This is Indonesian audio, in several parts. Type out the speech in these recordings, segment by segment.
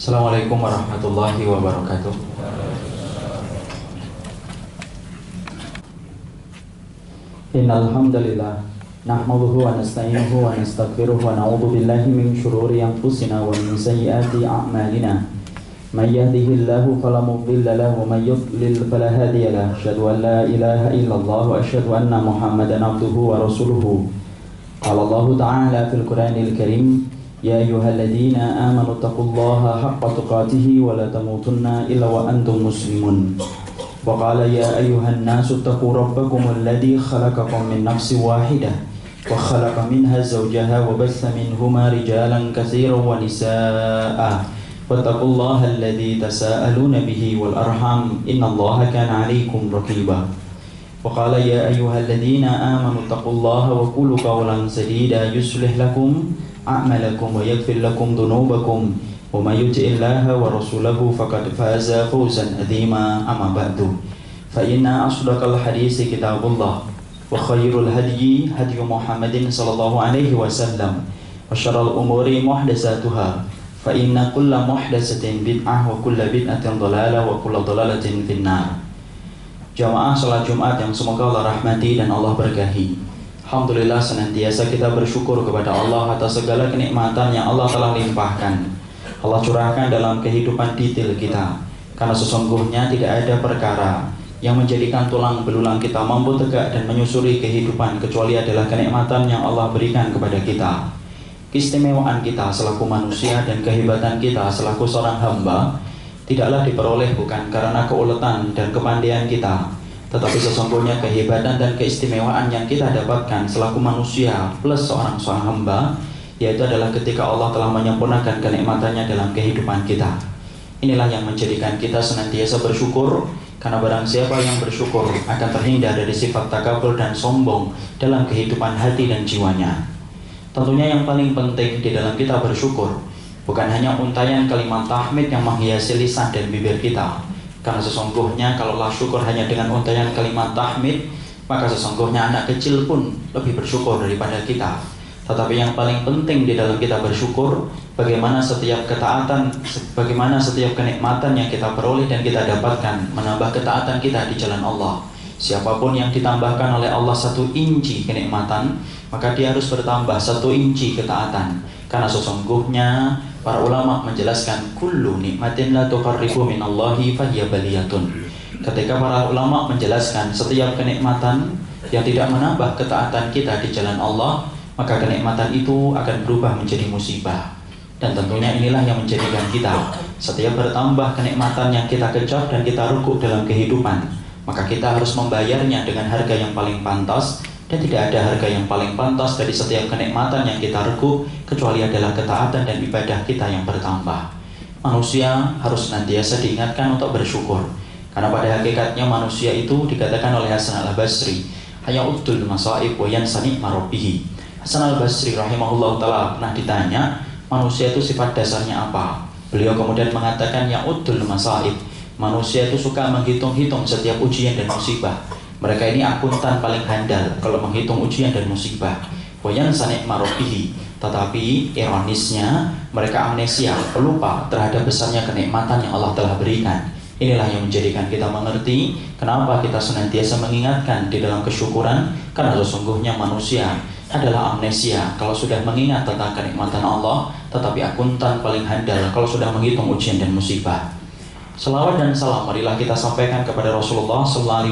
Assalamualaikum warahmatullahi wabarakatuh. Innal hamdalillah nahmaduhu wa nasta'inuhu wa nastaghfiruh wa na'udzu billahi min shururi anfusina wa min sayyiati a'malina. May yahdihillahu fala mudilla lahu wa may yudlil fala hadiya lahu. Asyhadu an la ilaha illallah wa asyhadu anna Muhammadan abduhu wa rasuluhu. Qala Allah ta'ala fil Qur'anil Karim, ya ayyuhalladzina amanu taqullaha haqqa tuqatih wa la tamutunna illa wa antum muslimun. Wa qala ya ayyuhan nasu taqu rabbakumul ladzi khalaqakum min nafsin wahidah wa khalaqa minha zawjaha wa bassa minhuma rijalan katsiran wa nisaa'a wattaqullaha alladzi tasaaluna bihi wal arham innallaha kana 'alaikum raqiba. Wa qala ya ayyuhalladzina amanu taqullaha wa qulu qawlan sadida yuslih lakum a'malakum wa yaghfir lakum dhunubakum wa may yuti'illaha wa rasulahu faqad faza fawzan 'azima. Amma ba'du, fa inna asdaqal hadisi kitabullah wa khairul hadyi hadyu Muhammadin sallallahu alaihi wasallam wa syarrul umuri muhdatsatuha fa inna kulla muhdatsatin bid'ah wa kulla bid'atin dhalalah wa kulla dhalalatin finnar. Jamaah salat Jumat yang semoga Allah rahmati dan Allah berkahi. Alhamdulillah, senantiasa kita bersyukur kepada Allah atas segala kenikmatan yang Allah telah limpahkan, Allah curahkan dalam kehidupan detail kita. Karena sesungguhnya tidak ada perkara yang menjadikan tulang belulang kita mampu tegak dan menyusuri kehidupan kecuali adalah kenikmatan yang Allah berikan kepada kita. Keistimewaan kita selaku manusia dan kehebatan kita selaku seorang hamba tidaklah diperoleh bukan karena keuletan dan kepandaian kita, tetapi sesungguhnya kehebatan dan keistimewaan yang kita dapatkan selaku manusia plus seorang hamba, yaitu adalah ketika Allah telah menyempurnakan kenikmatannya dalam kehidupan kita. Inilah yang menjadikan kita senantiasa bersyukur, karena barang siapa yang bersyukur akan terhindar dari sifat takabur dan sombong dalam kehidupan hati dan jiwanya. Tentunya yang paling penting di dalam kita bersyukur bukan hanya untayan kalimat tahmid yang menghiasi lisan dan bibir kita, karena sesungguhnya kalaulah syukur hanya dengan untayan kalimat tahmid, maka sesungguhnya anak kecil pun lebih bersyukur daripada kita. Tetapi yang paling penting di dalam kita bersyukur, bagaimana setiap ketaatan, bagaimana setiap kenikmatan yang kita peroleh dan kita dapatkan menambah ketaatan kita di jalan Allah. Siapapun yang ditambahkan oleh Allah 1 inci kenikmatan, maka dia harus bertambah 1 inci ketaatan. Karena sesungguhnya para ulama menjelaskan kullu nikmatin la tuqarribu minallahi fahiya baliyatun. Ketika para ulama menjelaskan setiap kenikmatan yang tidak menambah ketaatan kita di jalan Allah, maka kenikmatan itu akan berubah menjadi musibah. Dan tentunya inilah yang menjadikan kita setiap bertambah kenikmatan yang kita kejar dan kita rukuk dalam kehidupan, maka kita harus membayarnya dengan harga yang paling pantas. Dan tidak ada harga yang paling pantas dari setiap kenikmatan yang kita rukuk kecuali adalah ketaatan dan ibadah kita yang bertambah. Manusia harus senantiasa diingatkan untuk bersyukur, karena pada hakikatnya manusia itu dikatakan oleh Hasan al-Basri, haya'uddul masaib wa yansani marabbihi. Hasan al-Basri rahimahullah ta'ala pernah ditanya, manusia itu sifat dasarnya apa? Beliau kemudian mengatakan, ya'uddul masaib. Manusia itu suka menghitung-hitung setiap ujian dan musibah. Mereka ini akuntan paling handal kalau menghitung ujian dan musibah. Wa yansani marabbihi. Tetapi ironisnya mereka amnesia, pelupa terhadap besarnya kenikmatan yang Allah telah berikan. Inilah yang menjadikan kita mengerti kenapa kita senantiasa mengingatkan di dalam kesyukuran, karena sesungguhnya manusia adalah amnesia kalau sudah mengingat tentang kenikmatan Allah, tetapi akuntan paling handal kalau sudah menghitung ujian dan musibah. Salawat dan salam marilah kita sampaikan kepada Rasulullah SAW,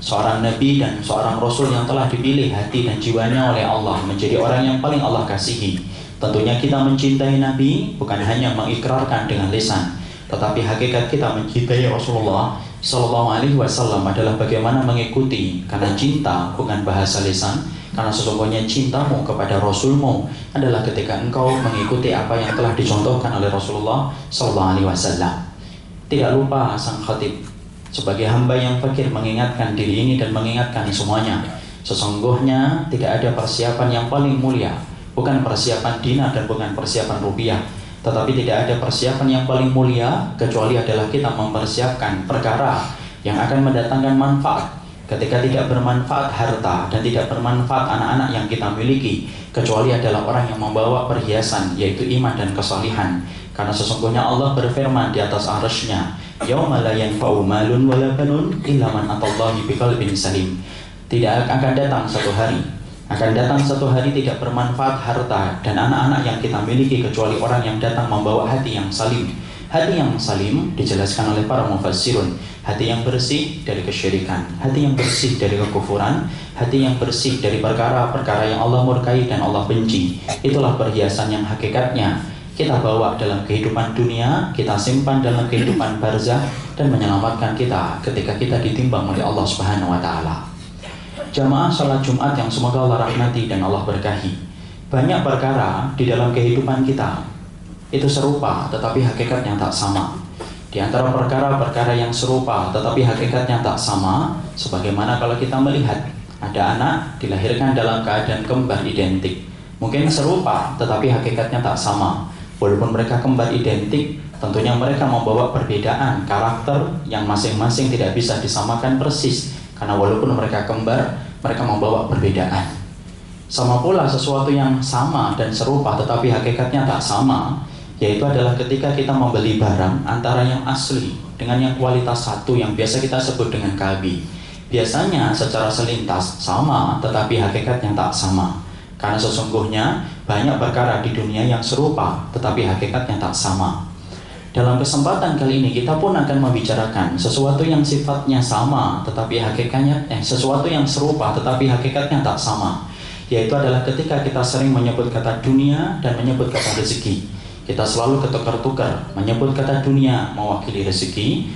seorang Nabi dan seorang Rasul yang telah dipilih hati dan jiwanya oleh Allah menjadi orang yang paling Allah kasihi. Tentunya kita mencintai Nabi bukan hanya mengikrarkan dengan lisan, tetapi hakikat kita mencintai Rasulullah SAW adalah bagaimana mengikuti, karena cinta bukan bahasa lisan. Karena sesungguhnya cintamu kepada Rasulmu adalah ketika engkau mengikuti apa yang telah dicontohkan oleh Rasulullah SAW. Tidak lupa sang khatib sebagai hamba yang fakir mengingatkan diri ini dan mengingatkan semuanya. Sesungguhnya tidak ada persiapan yang paling mulia, bukan persiapan dinar dan bukan persiapan rupiah, tetapi tidak ada persiapan yang paling mulia kecuali adalah kita mempersiapkan perkara yang akan mendatangkan manfaat ketika tidak bermanfaat harta dan tidak bermanfaat anak-anak yang kita miliki, kecuali adalah orang yang membawa perhiasan, yaitu iman dan kesalihan. Karena sesungguhnya Allah berfirman di atas arsy-Nya, yauma la yanfa'u malun wala banun illa man atallahi biqalbin salim. Tidak akan datang satu hari tidak bermanfaat harta dan anak-anak yang kita miliki kecuali orang yang datang membawa hati yang salim. Hati yang salim dijelaskan oleh para mufassirun, hati yang bersih dari kesyirikan, hati yang bersih dari kekufuran, hati yang bersih dari perkara-perkara yang Allah murkai dan Allah benci. Itulah perhiasan yang hakikatnya kita bawa dalam kehidupan dunia, kita simpan dalam kehidupan barzah, dan menyelamatkan kita ketika kita ditimbang oleh Allah Subhanahu wa Ta'ala. Jamaah salat Jumat yang semoga Allah rahmati dan Allah berkahi, banyak perkara di dalam kehidupan kita itu serupa tetapi hakikatnya tak sama. Di antara perkara-perkara yang serupa tetapi hakikatnya tak sama, sebagaimana kalau kita melihat ada anak dilahirkan dalam keadaan kembar identik. Mungkin serupa tetapi hakikatnya tak sama. Walaupun mereka kembar identik, tentunya mereka membawa perbedaan karakter yang masing-masing tidak bisa disamakan persis. Karena walaupun mereka kembar, mereka membawa perbedaan. Sama pula sesuatu yang sama dan serupa tetapi hakikatnya tak sama, yaitu adalah ketika kita membeli barang antara yang asli dengan yang kualitas satu yang biasa kita sebut dengan KB. Biasanya secara selintas sama tetapi hakikatnya tak sama. Karena sesungguhnya banyak perkara di dunia yang serupa tetapi hakikatnya tak sama. Dalam kesempatan kali ini kita pun akan membicarakan sesuatu yang sifatnya sama tetapi hakikatnya sesuatu yang serupa tetapi hakikatnya tak sama, yaitu adalah ketika kita sering menyebut kata dunia dan menyebut kata rezeki. Kita selalu ketukar-tukar menyebut kata dunia mewakili rezeki,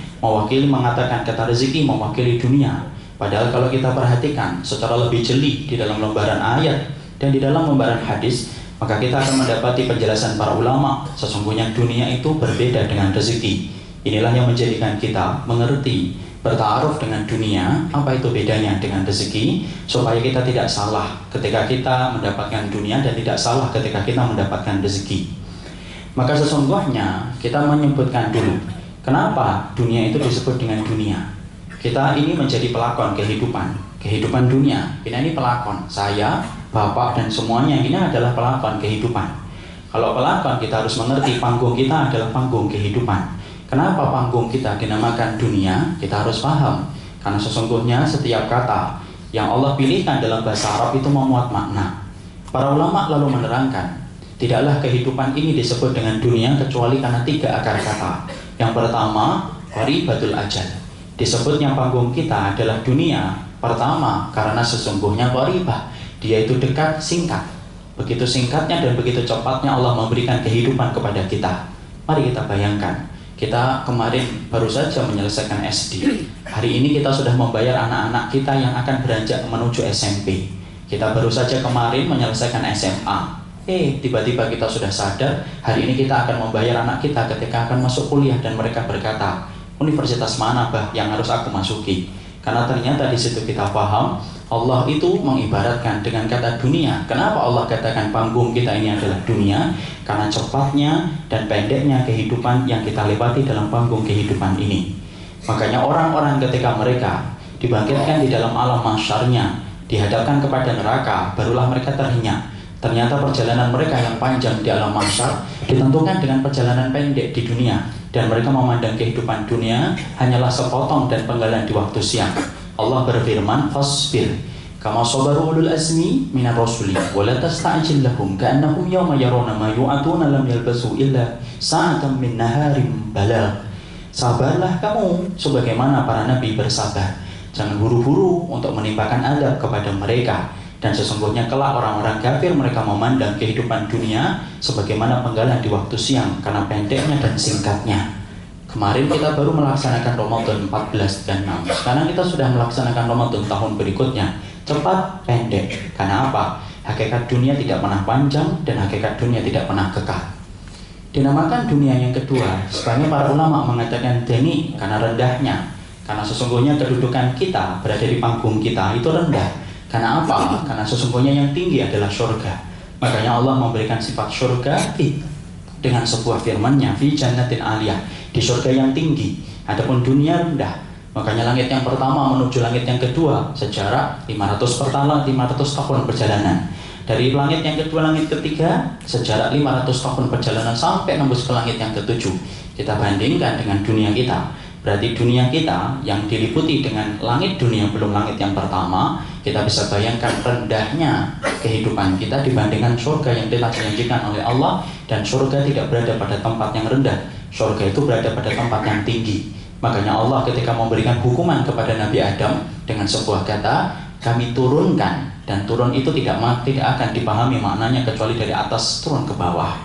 mengatakan kata rezeki mewakili dunia. Padahal kalau kita perhatikan secara lebih jeli di dalam lembaran ayat dan di dalam lembaran hadis, maka kita akan mendapati penjelasan para ulama, sesungguhnya dunia itu berbeda dengan rezeki. Inilah yang menjadikan kita mengerti, bertaaruf dengan dunia, apa itu bedanya dengan rezeki, supaya kita tidak salah ketika kita mendapatkan dunia dan tidak salah ketika kita mendapatkan rezeki. Maka sesungguhnya kita menyebutkan dulu kenapa dunia itu disebut dengan dunia. Kita ini menjadi pelakon kehidupan dunia. Ini pelakon, saya, bapak dan semuanya ini adalah pelakon kehidupan. Kalau pelakon kita harus mengerti panggung kita adalah panggung kehidupan. Kenapa panggung kita dinamakan dunia? Kita harus paham. Karena sesungguhnya setiap kata yang Allah pilihkan dalam bahasa Arab itu memuat makna. Para ulama lalu menerangkan, tidaklah kehidupan ini disebut dengan dunia kecuali karena 3 akar kata. Yang pertama, qaribatul ajal. Disebutnya panggung kita adalah dunia. Pertama, karena sesungguhnya qaribah, dia itu dekat, singkat. Begitu singkatnya dan begitu cepatnya Allah memberikan kehidupan kepada kita. Mari kita bayangkan, kita kemarin baru saja menyelesaikan SD. Hari ini kita sudah membayar anak-anak kita yang akan beranjak menuju SMP. Kita baru saja kemarin menyelesaikan SMA. Tiba-tiba kita sudah sadar, hari ini kita akan membayar anak kita ketika akan masuk kuliah dan mereka berkata, universitas mana bah yang harus aku masuki? Karena ternyata di situ kita paham, Allah itu mengibaratkan dengan kata dunia. Kenapa Allah katakan panggung kita ini adalah dunia? Karena cepatnya dan pendeknya kehidupan yang kita lewati dalam panggung kehidupan ini. Makanya orang-orang ketika mereka dibangkitkan di dalam alam mahsyarnya, dihadapkan kepada neraka, barulah mereka terhenyak. Ternyata perjalanan mereka yang panjang di alam mahsyar ditentukan dengan perjalanan pendek di dunia, dan mereka memandang kehidupan dunia hanyalah sepotong dan penggalan di waktu siang. Allah berfirman, fasbir kama sabaru ulul azmi minar rasuli wa la tasta'jil lahum ka'annahum yawma yarawna ma yu'atuna lam yalbasu illa sa'atan min naharin balagh. Sabarlah kamu sebagaimana para nabi bersabar. Jangan buru-buru untuk menimpakan azab kepada mereka. Dan sesungguhnya kelak orang-orang kafir mereka memandang kehidupan dunia sebagaimana penggalan di waktu siang karena pendeknya dan singkatnya. Kemarin kita baru melaksanakan Ramadan 14 dan 6. Sekarang kita sudah melaksanakan Ramadan tahun berikutnya. Cepat, pendek. Karena apa? Hakikat dunia tidak pernah panjang dan hakikat dunia tidak pernah kekal. Dinamakan dunia yang kedua, sebagian para ulama mengatakan deni karena rendahnya. Karena sesungguhnya kedudukan kita berada di panggung kita itu rendah. Karena apa? Karena sesungguhnya yang tinggi adalah surga. Makanya Allah memberikan sifat surga dengan sebuah firman-Nya, fi jannatin aliyah, di surga yang tinggi. Adapun dunia rendah. Makanya langit yang pertama menuju langit yang kedua sejarak 500 tahun perjalanan. Dari langit yang kedua, langit ketiga sejarak 500 tahun perjalanan sampai nembus ke langit yang ketujuh. Kita bandingkan dengan dunia kita. Berarti dunia kita yang diliputi dengan langit dunia belum langit yang pertama, kita bisa bayangkan rendahnya kehidupan kita dibandingkan surga yang telah dijanjikan oleh Allah. Dan surga tidak berada pada tempat yang rendah, surga itu berada pada tempat yang tinggi. Makanya Allah ketika memberikan hukuman kepada Nabi Adam dengan sebuah kata, kami turunkan, dan turun itu tidak akan dipahami maknanya kecuali dari atas turun ke bawah.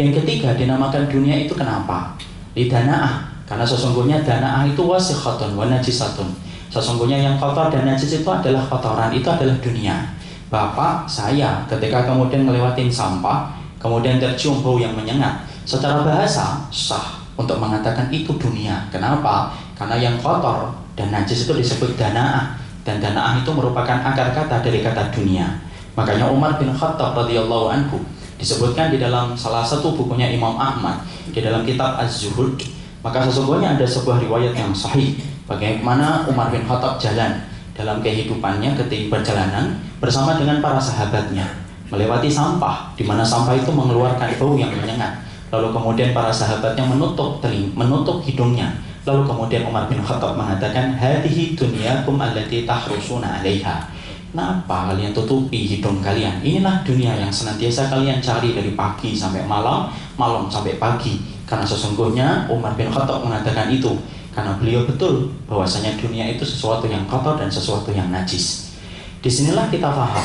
Yang ketiga dinamakan dunia itu kenapa? Lidana'ah. Karena sesungguhnya dana'ah itu wasikhatun wa najisatun. Sesungguhnya yang kotor dan najis itu adalah kotoran, itu adalah dunia. Bapak, saya ketika kemudian ngelewatin sampah, kemudian tercium bau yang menyengat, secara bahasa sah untuk mengatakan itu dunia. Kenapa? Karena yang kotor dan najis itu disebut dana'ah. Dan dana'ah itu merupakan akar kata dari kata dunia. Makanya Umar bin Khattab radhiyallahu anhu disebutkan di dalam salah satu bukunya Imam Ahmad, di dalam kitab Az-Zuhud. Maka sesungguhnya ada sebuah riwayat yang sahih bagaimana Umar bin Khattab jalan dalam kehidupannya ketika perjalanan bersama dengan para sahabatnya melewati sampah, di mana sampah itu mengeluarkan bau yang menyengat. Lalu kemudian para sahabatnya menutup hidungnya. Lalu kemudian Umar bin Khattab mengatakan, hadhihi dunyakum allati tahrusuna 'alaiha. Kenapa kalian tutupi hidung kalian? Inilah dunia yang senantiasa kalian cari dari pagi sampai malam, malam sampai pagi. Karena sesungguhnya Umar bin Khattab mengatakan itu karena beliau betul bahwasanya dunia itu sesuatu yang kotor dan sesuatu yang najis. Disinilah kita paham,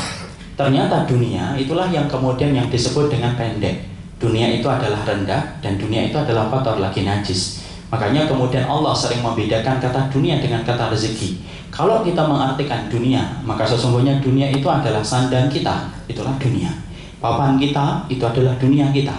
ternyata dunia itulah yang kemudian yang disebut dengan pendek. Dunia itu adalah rendah dan dunia itu adalah kotor lagi najis. Makanya kemudian Allah sering membedakan kata dunia dengan kata rezeki. Kalau kita mengartikan dunia, maka sesungguhnya dunia itu adalah sandang kita, itulah dunia. Papan kita itu adalah dunia kita.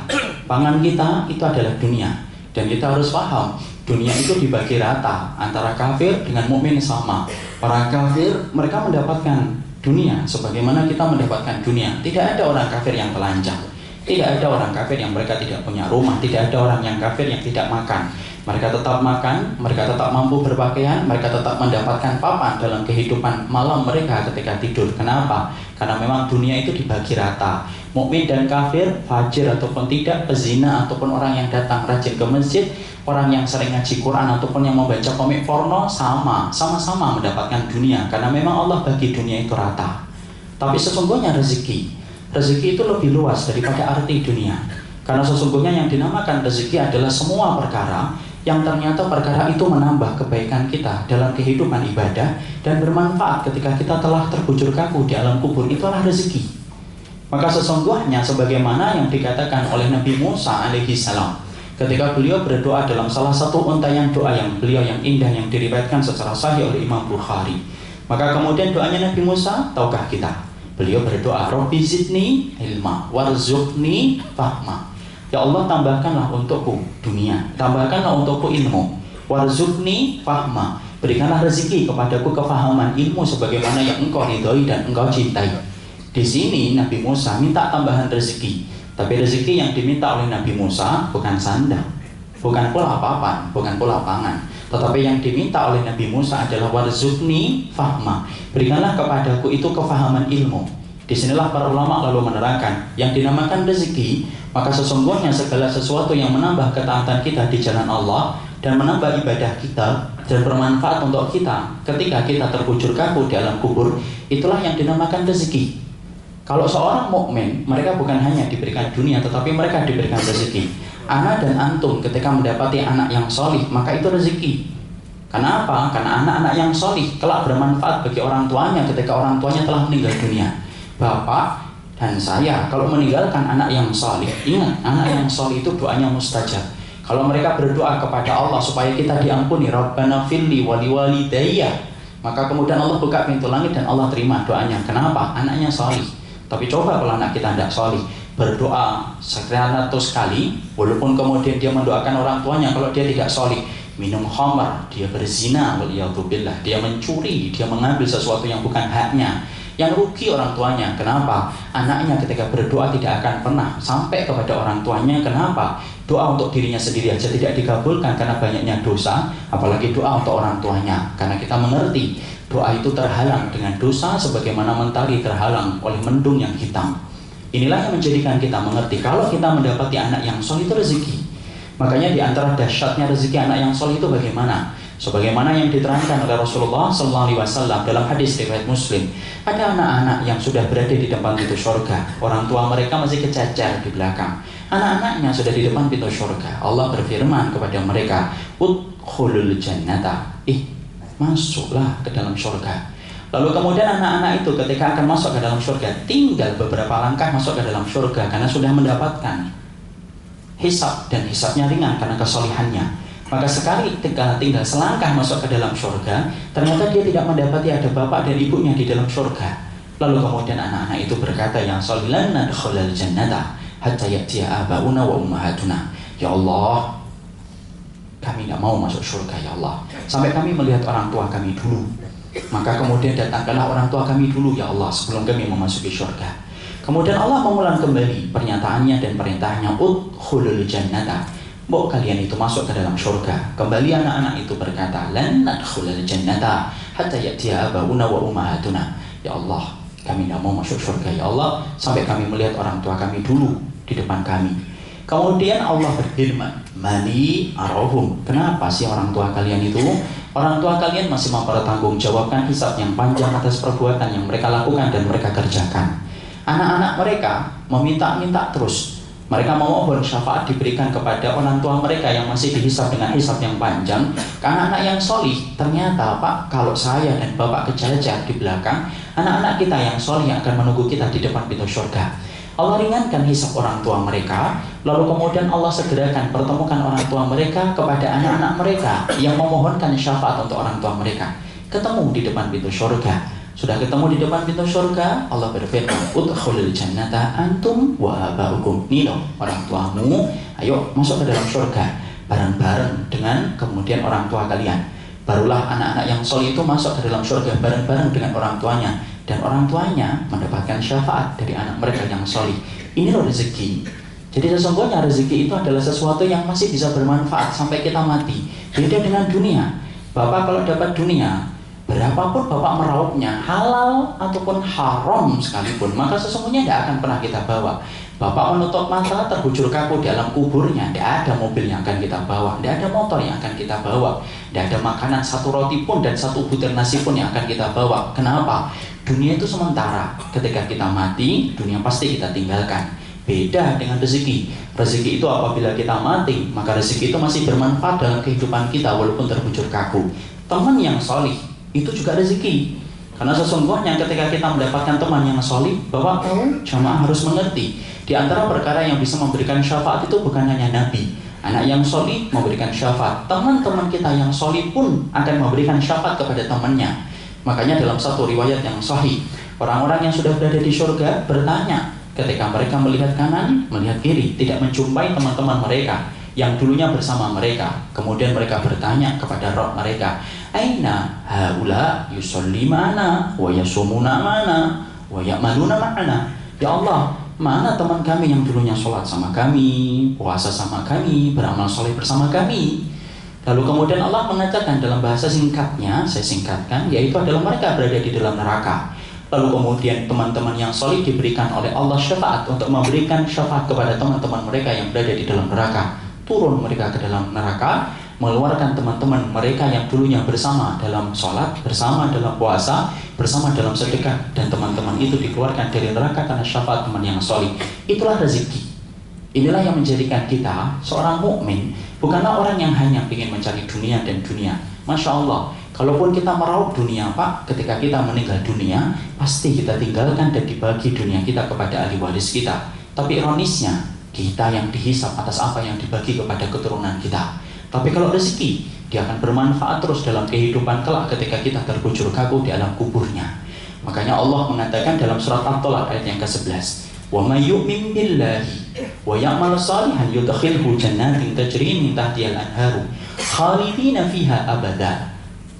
Pangan kita itu adalah dunia. Dan kita harus paham, dunia itu dibagi rata antara kafir dengan mukmin sama. Para kafir mereka mendapatkan dunia sebagaimana kita mendapatkan dunia. Tidak ada orang kafir yang telanjang. Tidak ada orang kafir yang mereka tidak punya rumah. Tidak ada orang yang kafir yang tidak makan. Mereka tetap makan, mereka tetap mampu berpakaian, mereka tetap mendapatkan papan dalam kehidupan malam mereka ketika tidur. Kenapa? Karena memang dunia itu dibagi rata. Mukmin dan kafir, fajir ataupun tidak, pezina ataupun orang yang datang rajin ke masjid, orang yang sering ngaji Quran ataupun yang membaca komik porno, sama-sama mendapatkan dunia. Karena memang Allah bagi dunia itu rata. Tapi sesungguhnya rezeki itu lebih luas daripada arti dunia. Karena sesungguhnya yang dinamakan rezeki adalah semua perkara yang ternyata perkara itu menambah kebaikan kita dalam kehidupan ibadah dan bermanfaat ketika kita telah terbujur kaku di alam kubur. Itulah rezeki. Maka sesungguhnya sebagaimana yang dikatakan oleh Nabi Musa alaihi salam ketika beliau berdoa dalam salah satu untayan doa yang beliau yang indah yang diriwayatkan secara sahih oleh Imam Bukhari. Maka kemudian doanya Nabi Musa, tahukah kita? Beliau berdoa, Rabbi zidni ilma warzuqni fahma. Ya Allah, tambahkanlah untukku dunia, tambahkanlah untukku ilmu, warzuqni fahma, berikanlah rezeki kepadaku kefahaman ilmu sebagaimana yang engkau ridhoi dan engkau cintai. Di sini Nabi Musa minta tambahan rezeki, tapi rezeki yang diminta oleh Nabi Musa bukan sandang, bukan pula papan, bukan pula pangan, tetapi yang diminta oleh Nabi Musa adalah warzuqni fahma, berikanlah kepadaku itu kefahaman ilmu. Disinilah para ulama lalu menerangkan yang dinamakan rezeki, maka sesungguhnya segala sesuatu yang menambah ketaatan kita di jalan Allah dan menambah ibadah kita dan bermanfaat untuk kita ketika kita terbujur kaku di alam kubur, itulah yang dinamakan rezeki. Kalau seorang mukmin, mereka bukan hanya diberikan dunia, tetapi mereka diberikan rezeki. Ana dan antum ketika mendapati anak yang solih, maka itu rezeki. Kenapa? Karena anak-anak yang solih kelak bermanfaat bagi orang tuanya ketika orang tuanya telah meninggal dunia. Bapak dan saya kalau meninggalkan anak yang solih, ingat anak yang solih itu doanya mustajab. Kalau mereka berdoa kepada Allah supaya kita diampuni, Rabbana firli wali walidayya, maka kemudian Allah buka pintu langit dan Allah terima doanya. Kenapa? Anaknya solih. Tapi coba kalau anak kita tidak solih, berdoa 100 kali, walaupun kemudian dia mendoakan orang tuanya, kalau dia tidak solih, minum khamar, dia berzina, waliyadzubillah, dia mencuri, dia mengambil sesuatu yang bukan haknya, Yang rugi orang tuanya. Kenapa? Anaknya ketika berdoa tidak akan pernah sampai kepada orang tuanya. Kenapa? Doa untuk dirinya sendiri aja tidak dikabulkan karena banyaknya dosa, apalagi doa untuk orang tuanya. Karena kita mengerti doa itu terhalang dengan dosa sebagaimana mentari terhalang oleh mendung yang hitam. Inilah yang menjadikan kita mengerti kalau kita mendapati anak yang soleh itu rezeki. Makanya di antara dahsyatnya rezeki anak yang soleh itu bagaimana? Sebagaimana yang diterangkan oleh Rasulullah SAW dalam hadis riwayat Muslim, ada anak-anak yang sudah berada di depan pintu surga. Orang tua mereka masih kecacar di belakang. Anak-anaknya sudah di depan pintu surga. Allah berfirman kepada mereka, udkhulul jannata. Masuklah ke dalam surga. Lalu kemudian anak-anak itu ketika akan masuk ke dalam surga, tinggal beberapa langkah masuk ke dalam surga karena sudah mendapatkan hisab, dan hisabnya ringan karena kesolihannya. Maka sekali tinggal selangkah masuk ke dalam surga, ternyata dia tidak mendapati ada bapak dan ibunya di dalam surga. Lalu kemudian anak-anak itu berkata, yang soleh lan nadkhulal jannata hatta ya'tiya abauna wa ummahatuna. Ya Allah, kami tidak mau masuk surga ya Allah, sampai kami melihat orang tua kami dulu. Maka kemudian datangkanlah orang tua kami dulu ya Allah sebelum kami memasuki surga. Kemudian Allah mengulang kembali pernyataannya dan perintahnya, udkhulul jannata. Mau kalian itu masuk ke dalam surga. Kembali anak-anak itu berkata, lan nadkhulal jannata hatta ya'tiya abauna wa ummahatuna. Ya Allah, kami tidak mau masuk surga ya Allah sampai kami melihat orang tua kami dulu di depan kami. Kemudian Allah berfirman, mali arahum. Kenapa sih orang tua kalian itu? Orang tua kalian masih mempertanggungjawabkan hisab yang panjang atas perbuatan yang mereka lakukan dan mereka kerjakan. Anak-anak mereka meminta-minta terus. Mereka memohon syafaat diberikan kepada orang tua mereka yang masih dihisab dengan hisab yang panjang. Karena anak yang solih, ternyata Pak, kalau saya dan Bapak kejajar di belakang, anak-anak kita yang solih yang akan menunggu kita di depan pintu surga. Allah ringankan hisab orang tua mereka, lalu kemudian Allah segerakan pertemukan orang tua mereka kepada anak-anak mereka yang memohonkan syafaat untuk orang tua mereka. Ketemu di depan pintu surga. Sudah ketemu di depan pintu surga, Allah berfirman, udkhulul jannata antum wa abaukum. Nih loh orang tuamu, ayo masuk ke dalam surga bareng-bareng dengan kemudian orang tua kalian. Barulah anak-anak yang soleh itu masuk ke dalam surga bareng-bareng dengan orang tuanya, dan orang tuanya mendapatkan syafaat dari anak mereka yang soleh. Ini loh rezeki. Jadi sesungguhnya rezeki itu adalah sesuatu yang masih bisa bermanfaat sampai kita mati. Beda dengan dunia. Bapak kalau dapat dunia, berapapun Bapak meraupnya, halal ataupun haram sekalipun, maka sesungguhnya tidak akan pernah kita bawa. Bapak menutup mata, terbujur kaku di dalam kuburnya, tidak ada mobil yang akan kita bawa, tidak ada motor yang akan kita bawa, tidak ada makanan satu roti pun dan satu butir nasi pun yang akan kita bawa. Kenapa? Dunia itu sementara. Ketika kita mati, dunia pasti kita tinggalkan. Beda dengan rezeki. Rezeki itu apabila kita mati, maka rezeki itu masih bermanfaat dalam kehidupan kita walaupun terbujur kaku. Teman yang solih itu juga rezeki. Karena sesungguhnya ketika kita mendapatkan teman yang solih, Bapak tahu, jamaah harus mengerti, di antara perkara yang bisa memberikan syafaat itu bukan hanya Nabi. Anak yang solih memberikan syafaat, teman-teman kita yang solih pun akan memberikan syafaat kepada temannya. Makanya dalam satu riwayat yang sahih, orang-orang yang sudah berada di surga bertanya ketika mereka melihat kanan, melihat kiri, tidak menjumpai teman-teman mereka yang dulunya bersama mereka. Kemudian mereka bertanya kepada Rabb mereka, aina haula yusolli mana wa yasumuna mana wa ya'maluna ma'ana. Ya Allah, mana teman kami yang dulunya sholat sama kami, puasa sama kami, beramal soleh bersama kami? Lalu kemudian Allah mengatakan dalam bahasa singkatnya, saya singkatkan, yaitu adalah mereka berada di dalam neraka. Lalu kemudian teman-teman yang soleh diberikan oleh Allah syafaat untuk memberikan syafaat kepada teman-teman mereka yang berada di dalam neraka. Turun mereka ke dalam neraka, mengeluarkan teman-teman mereka yang dulunya bersama dalam sholat, bersama dalam puasa, bersama dalam sedekah, dan teman-teman itu dikeluarkan dari neraka karena syafaat teman yang soleh. Itulah rezeki. Inilah yang menjadikan kita seorang mukmin, bukanlah orang yang hanya ingin mencari dunia dan dunia. Masya Allah, kalaupun kita meraup dunia Pak, ketika kita meninggal dunia, pasti kita tinggalkan dan dibagi dunia kita kepada ahli waris kita. Tapi ironisnya, kita yang dihisap atas apa yang dibagi kepada keturunan kita. Tapi kalau rezeki, dia akan bermanfaat terus dalam kehidupan kelak ketika kita terbujur kaku di alam kuburnya. Makanya Allah mengatakan dalam surat At-Talaq ayat yang ke-11, wa may yu'min billahi wa ya'mal shalihan yudkhilhu jannatin tajri min tahtiha al-anharu khalidina fiha abada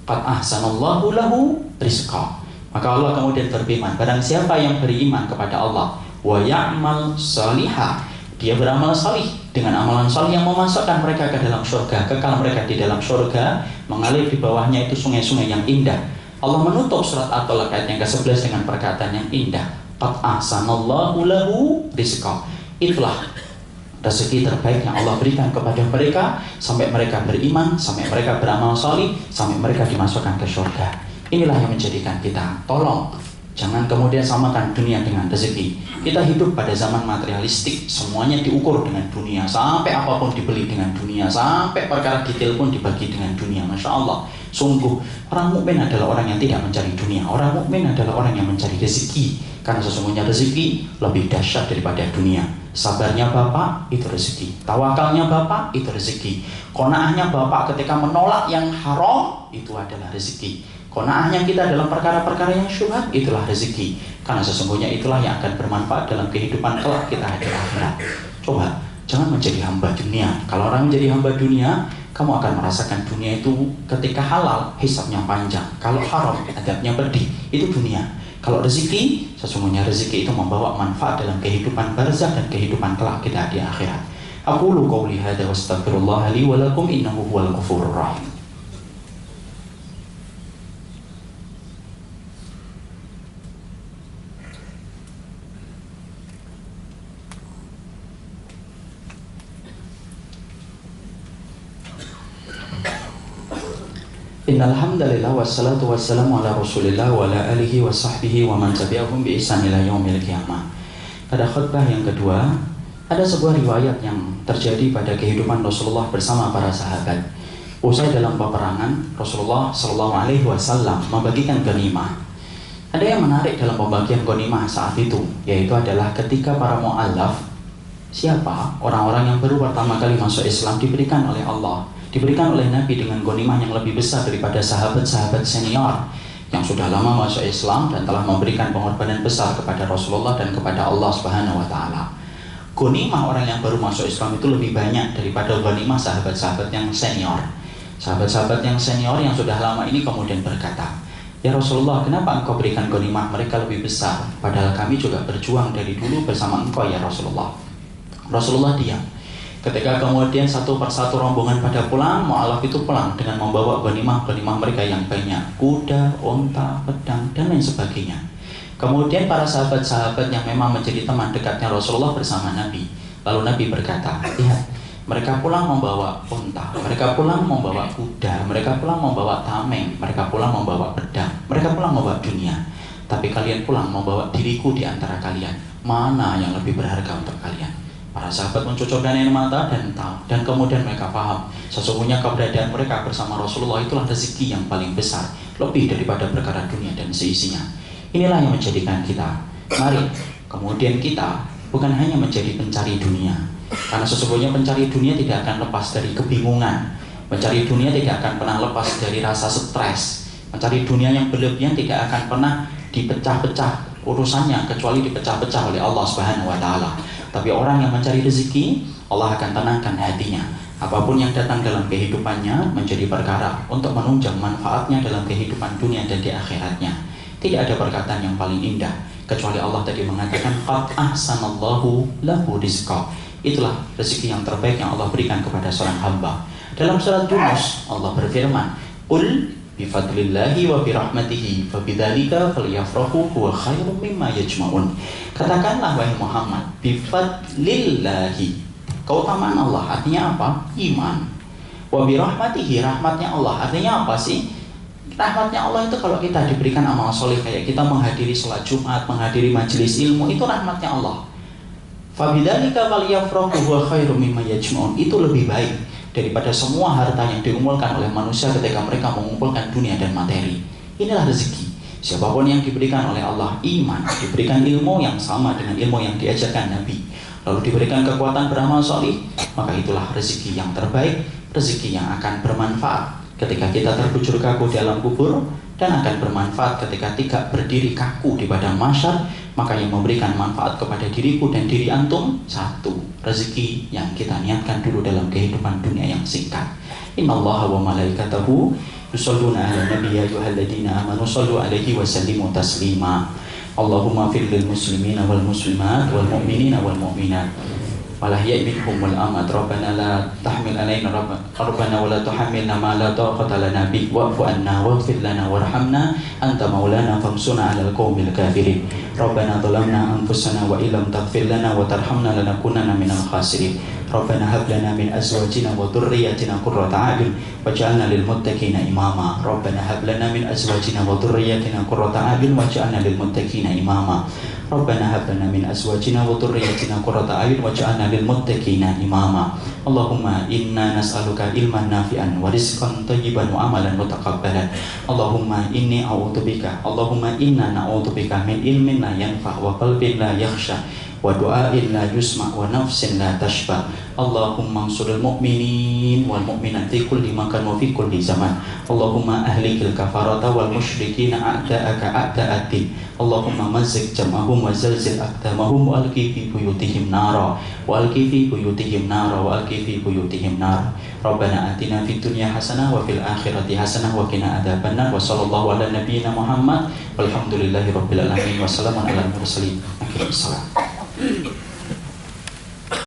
qad ahsanallahu lahu rizqa. Maka Allah kemudian berfirman, barang siapa yang beriman kepada Allah wa ya'mal salihah, dia beramal salih dengan amalan salih yang memasukkan mereka ke dalam surga, kekal mereka di dalam surga, mengalir di bawahnya itu sungai-sungai yang indah. Allah menutup surat At-Talaq ayat yang ke-11 dengan perkataan yang indah, qad ahsanallahu lahu rizqa. Itulah rezeki terbaik yang Allah berikan kepada mereka sampai mereka beriman, sampai mereka beramal salih, sampai mereka dimasukkan ke surga. Inilah yang menjadikan kita, tolong jangan kemudian samakan dunia dengan rezeki. Kita hidup pada zaman materialistik, semuanya diukur dengan dunia, sampai apapun dibeli dengan dunia, sampai perkara detail pun dibagi dengan dunia. Masya Allah, sungguh orang mukmin adalah orang yang tidak mencari dunia. Orang mukmin adalah orang yang mencari rezeki, karena sesungguhnya rezeki lebih dahsyat daripada dunia. Sabarnya Bapak itu rezeki, tawakalnya Bapak itu rezeki, qanaahnya Bapak ketika menolak yang haram itu adalah rezeki. Qanaahnya kita dalam perkara-perkara yang syubhat itulah rezeki, karena sesungguhnya itulah yang akan bermanfaat dalam kehidupan kelak kita di akhirat. Coba jangan menjadi hamba dunia. Kalau orang menjadi hamba dunia, kamu akan merasakan dunia itu ketika halal hisabnya panjang, kalau haram adabnya pedih. Itu dunia. Kalau rezeki, sesungguhnya rezeki itu membawa manfaat dalam kehidupan barzakh dan kehidupan kelak kita di akhirat. Aqulu qouli hadza wa astaghfirullah li wa lakum innahu huwal ghafurur rahim. Innal hamdalillah wassalatu wassalamu ala Rasulillah wa ala alihi wa sahbihi wa man tabi'ahum bi ihsan ila yaumil qiyamah. Pada khutbah yang kedua, ada sebuah riwayat yang terjadi pada kehidupan Rasulullah bersama para sahabat. Usai dalam peperangan, Rasulullah sallallahu alaihi wasallam membagikan ghanimah. Ada yang menarik dalam pembagian ghanimah saat itu, yaitu adalah ketika para mu'allaf, siapa orang-orang yang baru pertama kali masuk Islam, diberikan oleh Allah, diberikan oleh Nabi dengan ghanimah yang lebih besar daripada sahabat-sahabat senior yang sudah lama masuk Islam dan telah memberikan pengorbanan besar kepada Rasulullah dan kepada Allah Subhanahu wa taala. Ghanimah orang yang baru masuk Islam itu lebih banyak daripada ghanimah sahabat-sahabat yang senior. Sahabat-sahabat yang senior yang sudah lama ini kemudian berkata, "Ya Rasulullah, kenapa engkau berikan ghanimah mereka lebih besar? Padahal kami juga berjuang dari dulu bersama engkau ya Rasulullah." Rasulullah diam. Ketika kemudian satu persatu rombongan pada pulang, mu'alaf itu pulang dengan membawa ghanimah mereka yang banyak, kuda, unta, pedang, dan lain sebagainya. Kemudian para sahabat-sahabat yang memang menjadi teman dekatnya Rasulullah bersama Nabi, lalu Nabi berkata, lihat, mereka pulang membawa unta, mereka pulang membawa kuda, mereka pulang membawa tameng, mereka pulang membawa pedang, mereka pulang membawa dunia. Tapi kalian pulang membawa diriku di antara kalian. Mana yang lebih berharga untuk kalian? Para sahabat mencucurkan air mata dan tahu, dan kemudian mereka paham sesungguhnya keberadaan mereka bersama Rasulullah itulah rezeki yang paling besar, lebih daripada perkara dunia dan seisinya. Inilah yang menjadikan kita, mari kemudian kita bukan hanya menjadi pencari dunia, karena sesungguhnya pencari dunia tidak akan lepas dari kebingungan, mencari dunia tidak akan pernah lepas dari rasa stres, mencari dunia yang berlebihan tidak akan pernah dipecah-pecah urusannya kecuali dipecah-pecah oleh Allah Subhanahu wa taala. Tapi orang yang mencari rezeki, Allah akan tenangkan hatinya. Apapun yang datang dalam kehidupannya menjadi perkara untuk menunjang manfaatnya dalam kehidupan dunia dan di akhiratnya. Tidak ada perkataan yang paling indah kecuali Allah tadi mengatakan qad ahsanallahu lahu rizqa. Itulah rezeki yang terbaik yang Allah berikan kepada seorang hamba. Dalam surat Yunus Allah berfirman, "Qul bifadlillahi wa birahmatihi fabidzalika falyafrahu huwa khairum mimma yajma'un." Katakanlah wahai Muhammad, bifadlillahi, keutamaan Allah artinya apa? Iman. Wa birahmatihi, rahmatnya Allah artinya apa sih? Rahmatnya Allah itu kalau kita diberikan amal soleh, kayak kita menghadiri sholat Jumat, menghadiri majelis ilmu, itu rahmatnya Allah. Fabidzalika falyafrahu huwa khairum mimma yajma'un, itu lebih baik daripada semua harta yang dikumpulkan oleh manusia ketika mereka mengumpulkan dunia dan materi. Inilah rezeki. Siapapun yang diberikan oleh Allah iman, diberikan ilmu yang sama dengan ilmu yang diajarkan Nabi, lalu diberikan kekuatan beramal solih, maka itulah rezeki yang terbaik, rezeki yang akan bermanfaat ketika kita terbujur kaku di alam kubur, dan akan bermanfaat ketika tidak berdiri kaku di padang mahsyar. Maka yang memberikan manfaat kepada diriku dan diri antum, satu, rezeki yang kita niatkan dulu dalam kehidupan dunia yang singkat. Innallaha wa malaikatahu yusholluna 'alan nabi ya ayyuhalladzina amanu shollu 'alaihi wa sallimu taslima. Allahumma fir lil muslimina wal muslimat wal mu'minina wal mu'minat wala ya'minhum wal amat. Rabbana la tahmil alaina rabbana wa la tuhammilna ma la taqata lana bih wa'fu anna waghfir lana warhamna anta maulana fansurna 'alal qaumil kafirin. Rabbana dhalamna anfusana wa illam taghfir lana wa tarhamna lanakunanna minal khasirin. Rabbana hab lana min azwajina wa dhurriyyatina qurrata a'yun waj'alna lil muttaqina imama. Rabbana hab lana min azwajina wa dhurriyyatina qurrata a'yun waj'alna lil muttaqina imama. Rabbana hab lana min azwajina wa dhurriyyatina qurrata a'yun waj'alna lil muttaqina imama. Allahumma inna nas'aluka ilman nafi'an wa rizqan thayyiban wa amalan mutaqabbalan. Allahumma inni a'udzubika Allahumma inna na'udzubika min ilmin la yanfa' wa qalbin la yakhsha wa du'ain la yusma' wa nafsin la tashba. Allahumma ansuril mu'minin wal mu'minat fi kulli makan wa fi kulli zaman. Allahumma ahlikil kafarata wal musyrikina a'da'aka a'da'ati. Allahumma mazzik jam'ahum wa zalzil aqdamahum wa alqi fi buyutihim nara wa alqi fi buyutihim nara wa alqi fi buyutihim nara. Rabbana atina fid dunya hasanah wa fil akhirati hasanah wa qina adzabannar. Wa sallallahu ala nabiyyina Muhammad walhamdulillahi rabbil alamin. Wassalamu ala mursalin. Akhirus salam.